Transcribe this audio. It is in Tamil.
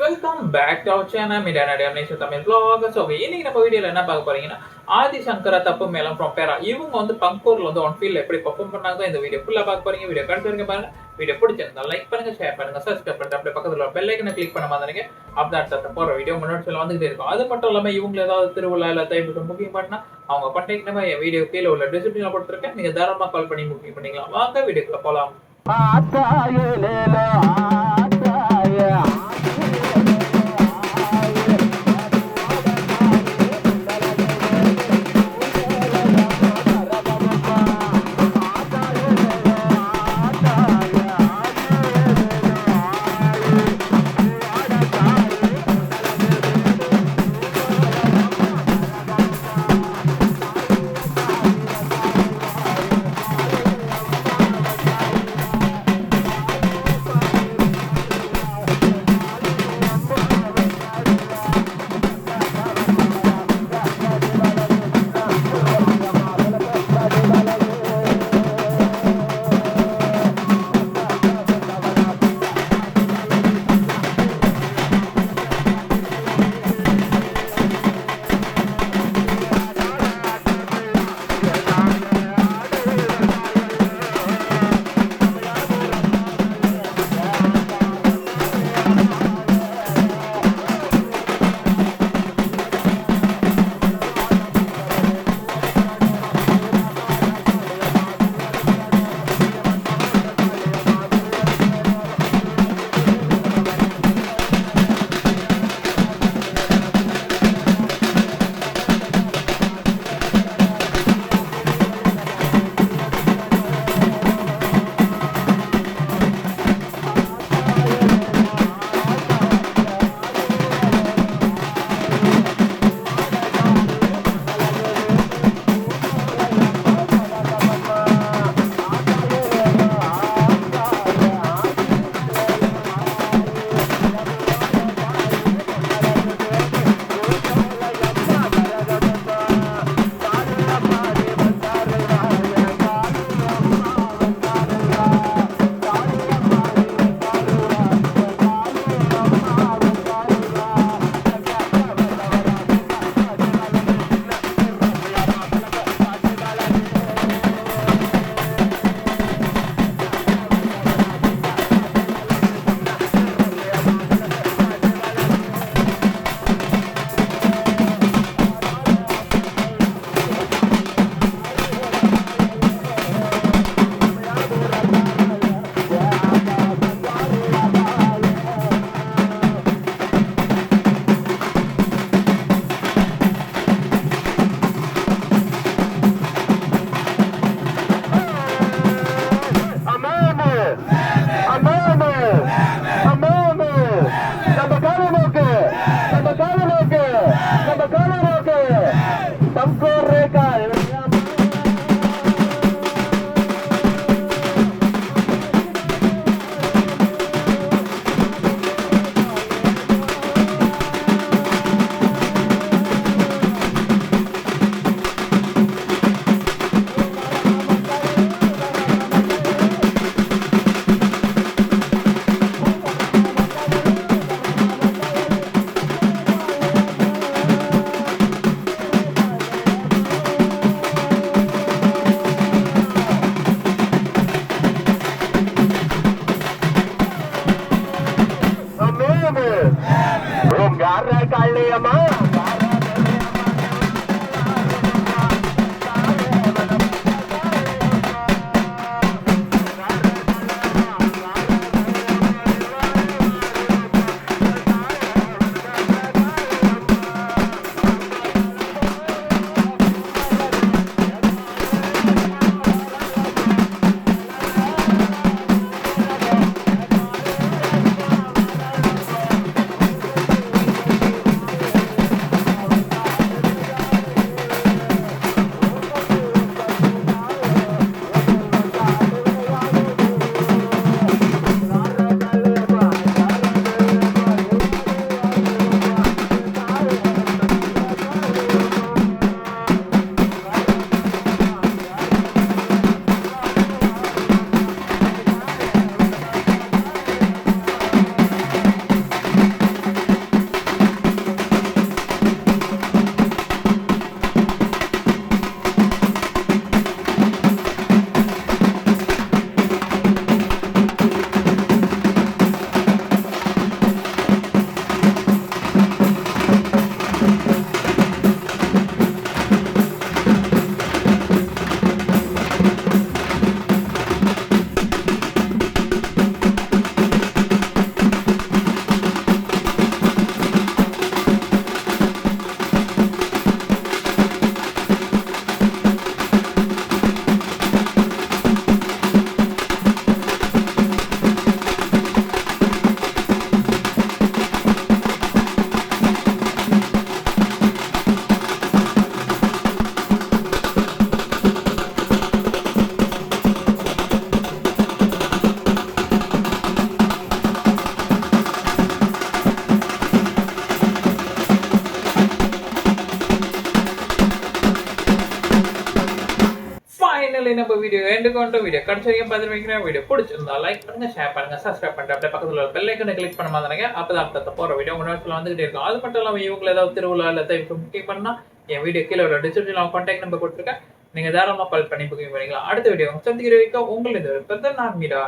Welcome back to our channel media nation Tamil vlog. So இன்னைக்கு நம்ம வீடியோல என்ன பார்க்க போறீங்கன்னா ஆதி சங்கரா தப்பு மேலம் ஃப்ரம் பேரா இவங்க வந்து பங்கூர்ல வந்து ஒன் ஃபீல்ட்ல எப்படி பெர்ஃபார்ம் பண்ணாங்க இந்த வீடியோ ஃபுல்லா பார்க்க போறீங்க. வீடியோ கடைசி வரைக்கும் பாருங்க. வீடியோ பிடிச்சிருந்தா லைக் பண்ணுங்க, ஷேர் பண்ணுங்க, சப்ஸ்கிரைப் பண்ணுங்க. அப்படியே பக்கத்துல பெல் ஐக்கனை கிளிக் பண்ண மாதிரிங்க அப்பதான் அடுத்த போற வீடியோ முன்னாடி சொல்ல வந்துகிட்டே இருக்கும். அது மட்டும் இல்லாம இவங்க ஏதாவது திருவிழா இல்ல தைப்பூசம் புக்கிங் பண்ணா அவங்க கான்டாக்ட் நம்பர் என் வீடியோ கீழே உள்ள டிஸ்கிரிப்ஷன்ல கொடுத்துருக்கேன். நீங்க தாராளமா கால் பண்ணி புக்கிங் பண்ணிக்கலாம். வாங்க வீடியோக்குள்ள போலாம். இதோட நம்ம வீடியோ எண்டு கொண்டு வீடியோ கடைசி வரைக்கும் பார்த்து வைக்கிறேன். வீடியோ பிடிச்சிருந்தா லைக் பண்ணுங்க, ஷேர் பண்ணுங்க, சப்ஸ்கிரைப் பண்ணுங்க. அப்படியே பக்கத்துல உள்ள பெல் ஐக்கனை கிளிக் பண்ண மாதிரிங்க. அப்பதான் அடுத்த போற வீடியோ உங்க நேரத்துல வந்துகிட்டே இருக்கும். அது மட்டும் இல்லாம இவங்க ஏதாவது திருவிழா இல்ல புக்கிங் பண்ணா என் வீடியோ கீழே உள்ள டிஸ்கிரிப்ஷன்ல கான்டாக்ட் நம்பர் கொடுத்துருக்கேன். நீங்க தாராளமா கால் பண்ணி புக்கிங் பண்ணிக்கலாம். அடுத்த வீடியோ சந்திக்கிற வரைக்கும் உங்களுக்கு நான் மீரா.